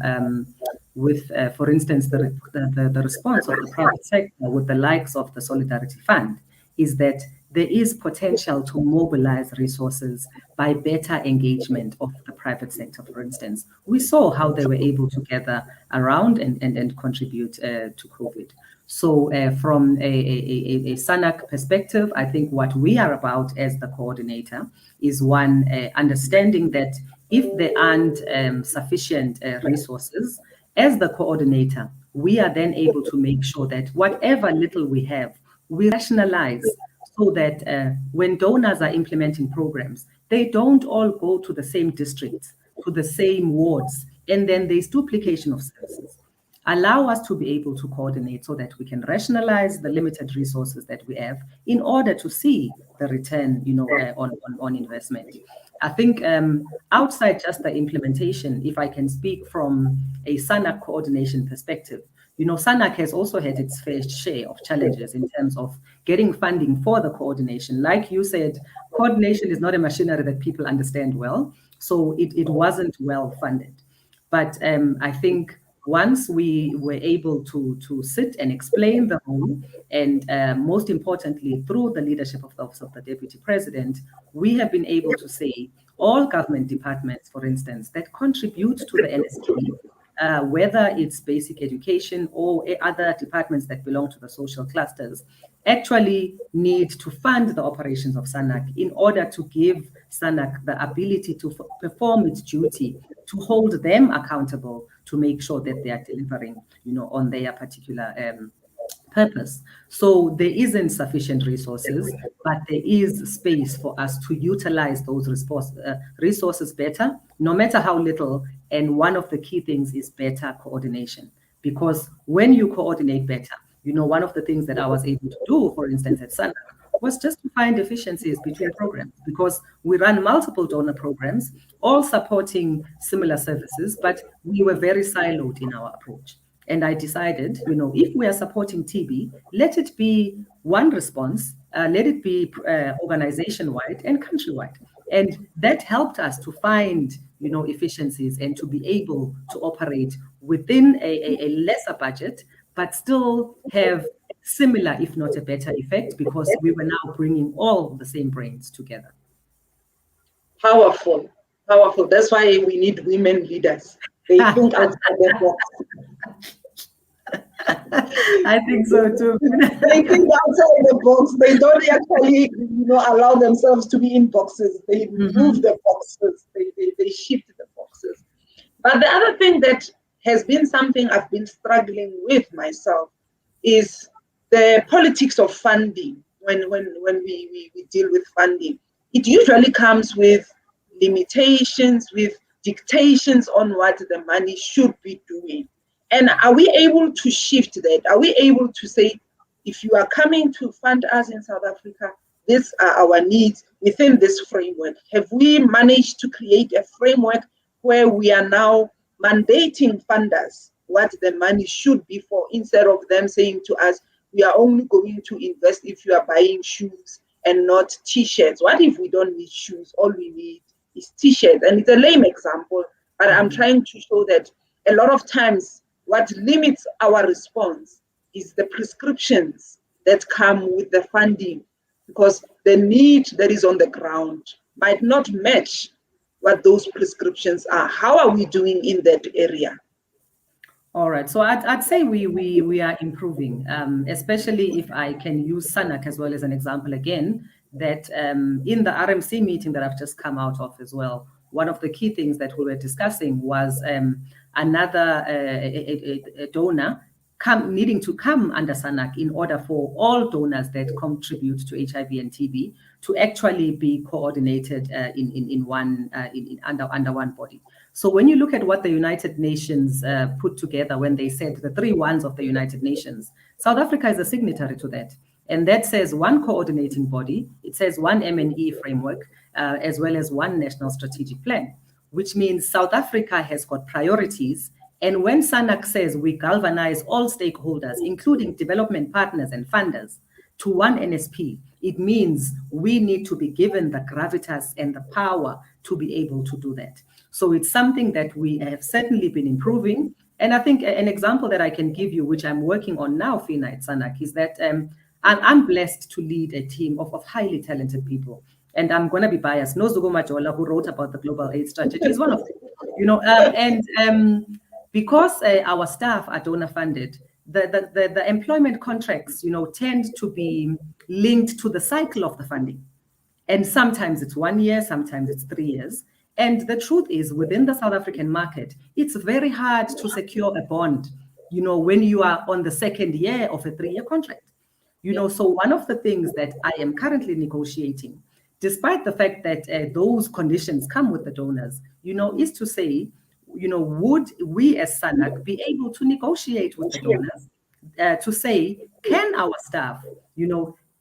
with, for instance, the response of the private sector with the likes of the Solidarity Fund is that there is potential to mobilize resources by better engagement of the private sector, for instance. We saw how they were able to gather around and contribute to COVID. So from a SANAC perspective, I think what we are about as the coordinator is one, understanding that if there aren't sufficient resources, as the coordinator, we are then able to make sure that whatever little we have, we rationalize so that when donors are implementing programs, they don't all go to the same districts, to the same wards, and then there's duplication of services. Allow us to be able to coordinate so that we can rationalize the limited resources that we have in order to see the return, on investment. I think outside just the implementation, if I can speak from a SANAC coordination perspective, SANAC has also had its fair share of challenges in terms of getting funding for the coordination. Like you said, coordination is not a machinery that people understand well, so it wasn't well funded. But I think once we were able to sit and explain the role, and most importantly, through the leadership of the Office of the Deputy President, we have been able to say all government departments, for instance, that contribute to the NSP, whether it's basic education or other departments that belong to the social clusters, actually need to fund the operations of SANAC in order to give SANAC the ability to perform its duty, to hold them accountable, to make sure that they are delivering, on their particular purpose. So there isn't sufficient resources, but there is space for us to utilize those resources better, no matter how little. And one of the key things is better coordination, because when you coordinate better, one of the things that I was able to do, for instance, at SANAC, was just to find efficiencies between programs, because we run multiple donor programs, all supporting similar services, but we were very siloed in our approach. And I decided, if we are supporting TB, let it be one response, let it be organization-wide and country-wide. And that helped us to find, efficiencies and to be able to operate within a lesser budget, but still have similar, if not a better effect, because we were now bringing all the same brains together. Powerful, powerful. That's why we need women leaders. They think outside the box. I think so too. They think outside the box. They don't actually, allow themselves to be in boxes. They move the boxes. They shift the boxes. But the other thing that has been something I've been struggling with myself is the politics of funding. When we deal with funding, it usually comes with limitations, with dictations on what the money should be doing. And are we able to shift that? Are we able to say, if you are coming to fund us in South Africa, these are our needs within this framework? Have we managed to create a framework where we are now mandating funders what the money should be for, instead of them saying to us, we are only going to invest if you are buying shoes and not t-shirts? What if we don't need shoes? All we need is t-shirts. And it's a lame example, but I'm trying to show that a lot of times what limits our response is the prescriptions that come with the funding, because the need that is on the ground might not match what those prescriptions are. How are we doing in that area? All right, so I'd say we are improving, especially if I can use SANAC as well as an example again, that in the RMC meeting that I've just come out of as well, one of the key things that we were discussing was another a donor needing to come under SANAC in order for all donors that contribute to HIV and TB to actually be coordinated under one body. So when you look at what the United Nations put together when they said the 3 1s of the United Nations, South Africa is a signatory to that. And that says one coordinating body, it says one M&E framework, as well as one national strategic plan, which means South Africa has got priorities. And when SANAC says we galvanize all stakeholders, including development partners and funders, to one NSP, it means we need to be given the gravitas and the power to be able to do that. So it's something that we have certainly been improving. And I think an example that I can give you, which I'm working on now, Fina, at SANAC, is that I'm blessed to lead a team of highly talented people. And I'm going to be biased. Nozugo Majola, who wrote about the Global AIDS Strategy, is one of them. Because our staff are donor funded, the employment contracts, tend to be linked to the cycle of the funding. And sometimes it's 1 year, sometimes it's 3 years. And the truth is, within the South African market, it's very hard to secure a bond, when you are on the second year of a 3-year contract. So one of the things that I am currently negotiating, despite the fact that those conditions come with the donors, is to say, would we as SANAC be able to negotiate with the donors to say, can our staff,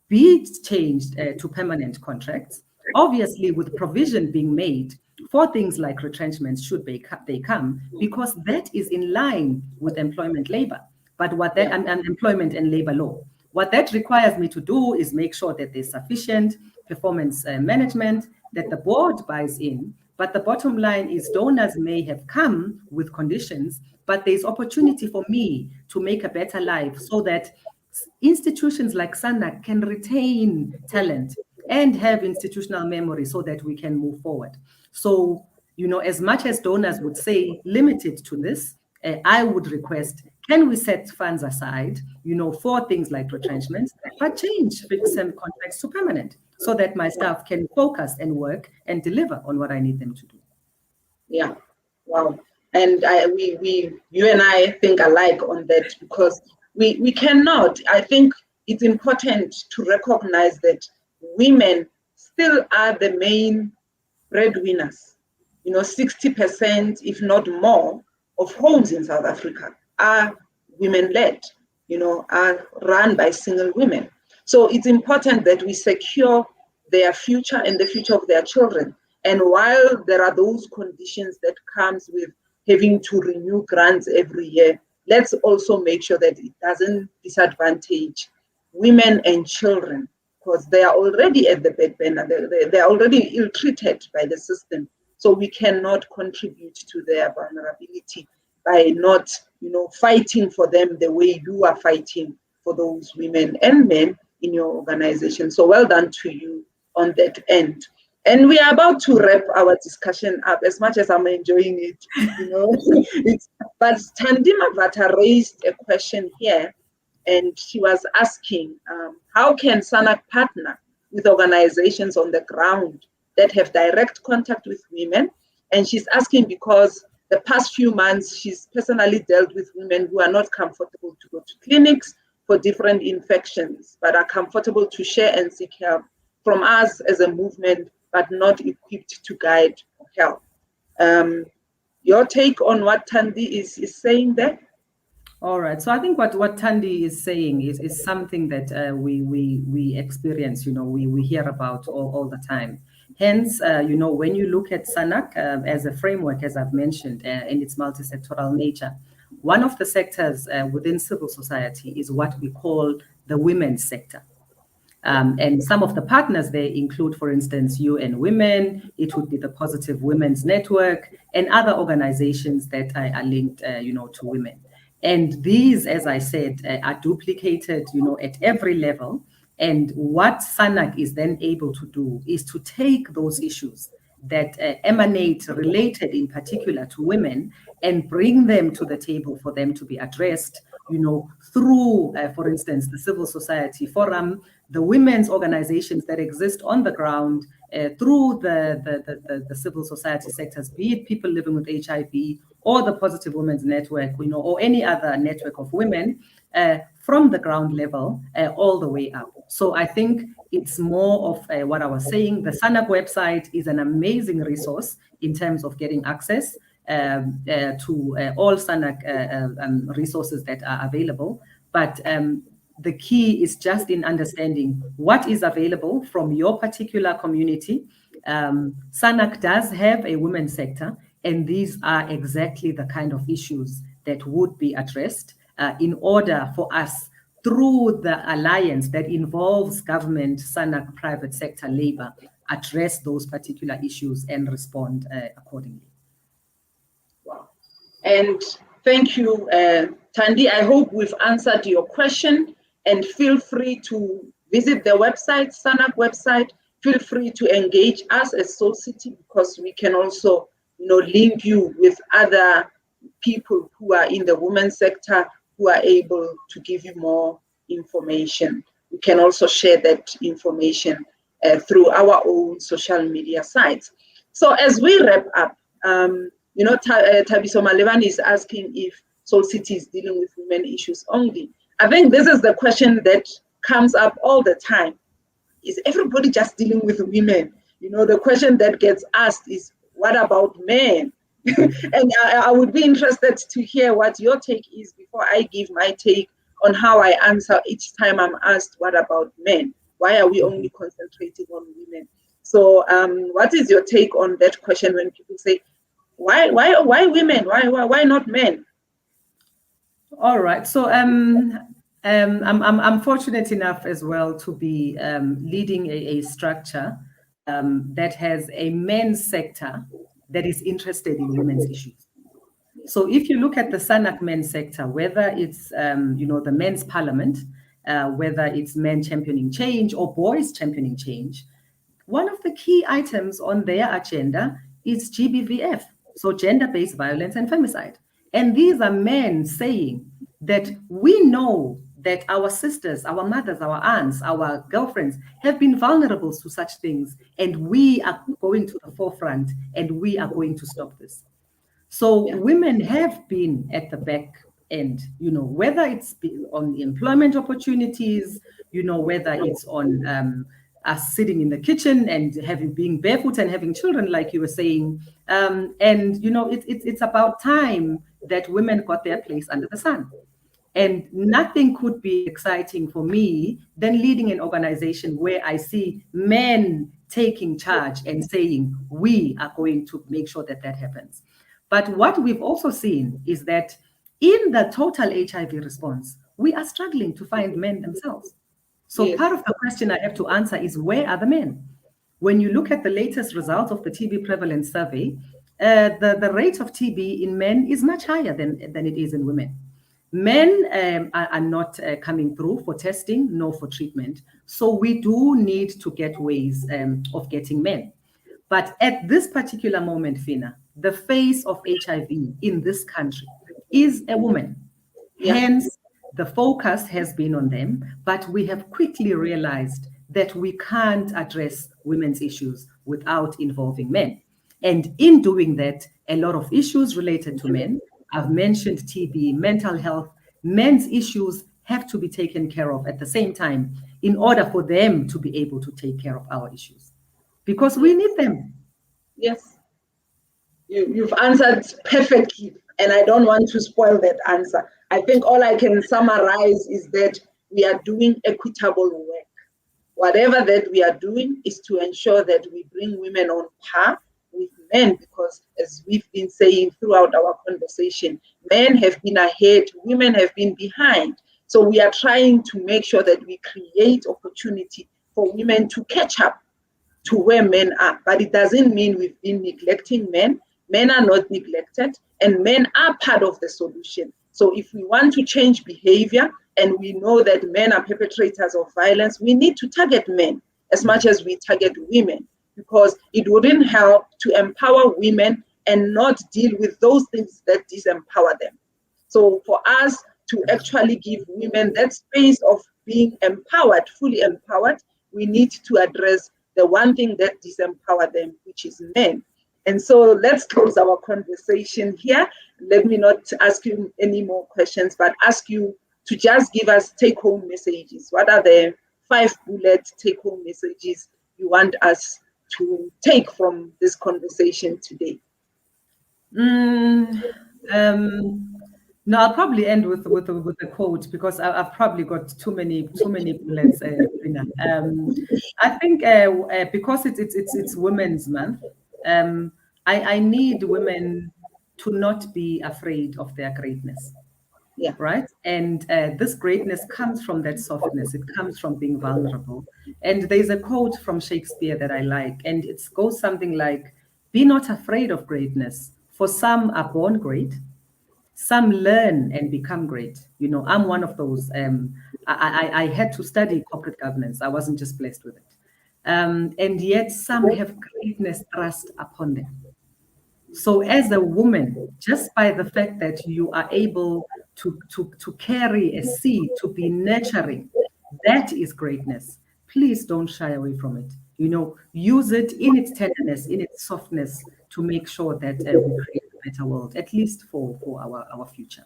be changed to permanent contracts, obviously with provision being made for things like retrenchments should they come, because that is in line with employment labor, but employment and labor law. What that requires me to do is make sure that there's sufficient performance management, that the board buys in. But the bottom line is donors may have come with conditions, but there's opportunity for me to make a better life so that institutions like SANAC can retain talent and have institutional memory so that we can move forward. So, as much as donors would say limited to this, I would request, can we set funds aside, for things like retrenchments, but change fixed-term contracts to permanent so that my staff can focus and work and deliver on what I need them to do. Yeah, wow. And you and I think alike on that, because we cannot, I think it's important to recognize that women still are the main breadwinners. 60%, if not more, of homes in South Africa are women-led, are run by single women. So it's important that we secure their future and the future of their children. And while there are those conditions that comes with having to renew grants every year, let's also make sure that it doesn't disadvantage women and children, because they are already at the back burner. They are already ill-treated by the system. So we cannot contribute to their vulnerability by not, fighting for them the way you are fighting for those women and men in your organization. So well done to you on that end. And we are about to wrap our discussion up, as much as I'm enjoying it, but Thandima Vata raised a question here, and she was asking, how can SANAC partner with organizations on the ground that have direct contact with women? And she's asking because the past few months, she's personally dealt with women who are not comfortable to go to clinics for different infections, but are comfortable to share and seek help from us as a movement, but not equipped to guide or help. Your take on what Thandi is saying there? All right. So I think what Thandi is saying is something that we experience, we hear about all the time. Hence, when you look at SANAC as a framework, as I've mentioned, in its multi-sectoral nature, one of the sectors within civil society is what we call the women's sector. And some of the partners there include, for instance, UN Women, it would be the Positive Women's Network, and other organizations that are linked, to women. And these, as I said, are duplicated, at every level. And what SANAC is then able to do is to take those issues that emanate related in particular to women and bring them to the table for them to be addressed, through, for instance, the civil society forum, the women's organizations that exist on the ground, through the civil society sectors, be it people living with HIV or the Positive Women's Network, or any other network of women, from the ground level all the way up. So I think it's more of what I was saying. The SANAC website is an amazing resource in terms of getting access to all SANAC resources that are available. But the key is just in understanding what is available from your particular community. SANAC does have a women's sector, and these are exactly the kind of issues that would be addressed in order for us, through the alliance that involves government, SANAC, private sector, labor, address those particular issues and respond accordingly. Wow. And thank you, Thandi. I hope we've answered your question, and feel free to visit the website, SANAC website. Feel free to engage us as Soul City, because we can also, link you with other people who are in the women's sector who are able to give you more information. We can also share that information through our own social media sites. So as we wrap up, Thabiso Malebane is asking if Soul City is dealing with women issues only. I think this is the question that comes up all the time. Is everybody just dealing with women? The question that gets asked is, what about men? And I would be interested to hear what your take is before I give my take on how I answer each time I'm asked, what about men? Why are we only concentrating on women? So what is your take on that question when people say, why women? Why not men? All right. So I'm fortunate enough as well to be leading a structure that has a men's sector that is interested in women's issues. So if you look at the SANAC men's sector, whether it's the men's parliament, whether it's men championing change or boys championing change, one of the key items on their agenda is GBVF, so gender-based violence and femicide. And these are men saying that we know that our sisters, our mothers, our aunts, our girlfriends have been vulnerable to such things, and we are going to the forefront and we are going to stop this. So women have been at the back end, whether it's on the employment opportunities, whether it's on us sitting in the kitchen and being barefoot and having children, like you were saying. It's about time that women got their place under the sun. And nothing could be exciting for me than leading an organization where I see men taking charge and saying, we are going to make sure that happens. But what we've also seen is that in the total HIV response, we are struggling to find men themselves. So part of the question I have to answer is, where are the men? When you look at the latest results of the TB prevalence survey, the rate of TB in men is much higher than it is in women. Men are not coming through for testing nor for treatment. So we do need to get ways of getting men. But at this particular moment, Fina, the face of HIV in this country is a woman. Hence, the focus has been on them, but we have quickly realized that we can't address women's issues without involving men. And in doing that, a lot of issues related to men, I've mentioned TB, mental health, men's issues have to be taken care of at the same time in order for them to be able to take care of our issues, because we need them. Yes, you've answered perfectly. And I don't want to spoil that answer. I think all I can summarize is that we are doing equitable work. Whatever that we are doing is to ensure that we bring women on par with men, because as we've been saying throughout our conversation, men have been ahead, women have been behind. So we are trying to make sure that we create opportunity for women to catch up to where men are. But it doesn't mean we've been neglecting men. Men are not neglected, and men are part of the solution. So if we want to change behavior, and we know that men are perpetrators of violence, we need to target men as much as we target women, because it wouldn't help to empower women and not deal with those things that disempower them. So for us to actually give women that space of being empowered, fully empowered, we need to address the one thing that disempower them, which is men. And so let's close our conversation here. Let me not ask you any more questions, but ask you to just give us take-home messages. What are the 5 bullet take-home messages you want us to take from this conversation today? No, I'll probably end with a quote, because I've probably got too many bullets. I think because it's Women's Month, I need women to not be afraid of their greatness. Yeah. Right. And this greatness comes from that softness. It comes from being vulnerable. And there's a quote from Shakespeare that I like, and it goes something like, "Be not afraid of greatness, for some are born great, some learn and become great." You know, I'm one of those. I had to study corporate governance. I wasn't just blessed with it. And yet some have greatness thrust upon them. So as a woman, just by the fact that you are able to carry a seed, to be nurturing, that is greatness. Please don't shy away from it. You know, use it in its tenderness, in its softness, to make sure that we create a better world, at least for our future.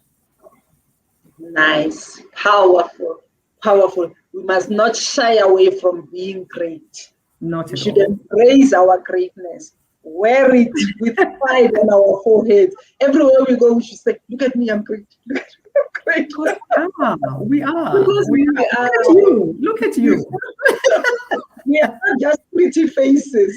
Nice, powerful, powerful. We must not shy away from being great. Not we at should all. embrace our greatness. Wear it with pride on our forehead. Everywhere we go, we should say, "Look at me, I'm great. Look at me, I'm great." We are. Because we are. Look at you. Look at you. We are not just pretty faces.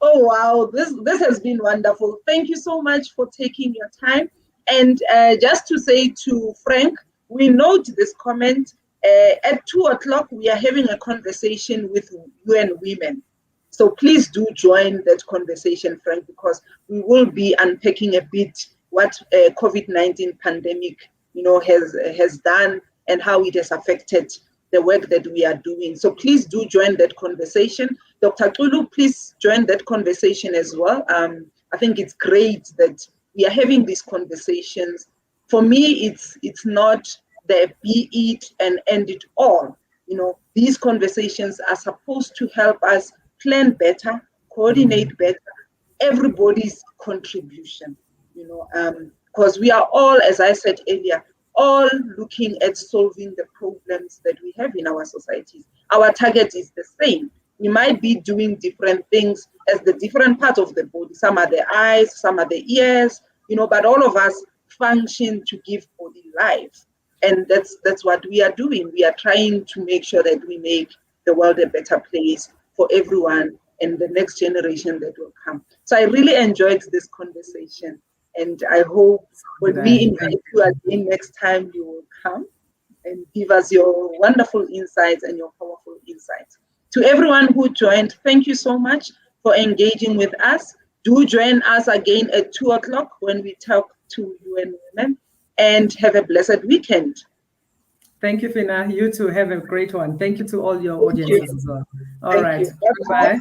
Oh wow, this has been wonderful. Thank you so much for taking your time. And just to say to Frank, we note this comment. At 2:00 we are having a conversation with UN Women. So please do join that conversation, Frank, because we will be unpacking a bit what COVID-19 pandemic, has done and how it has affected the work that we are doing. So please do join that conversation. Dr. Xulu, please join that conversation as well. I think it's great that we are having these conversations. For me, it's not the be it and end it all. These conversations are supposed to help us plan better, coordinate better, everybody's contribution, because we are all, as I said earlier, all looking at solving the problems that we have in our societies. Our target is the same. We might be doing different things as the different parts of the body. Some are the eyes, some are the ears, but all of us function to give body life. And that's what we are doing. We are trying to make sure that we make the world a better place for everyone and the next generation that will come. So I really enjoyed this conversation, and I hope when we invite you again next time, you will come and give us your wonderful insights and your powerful insights. To everyone who joined, thank you so much for engaging with us. Do join us again at 2:00 when we talk to UN Women, and have a blessed weekend. Thank you, Fina. You too. Have a great one. Thank you to all your audiences as well. All right. Bye.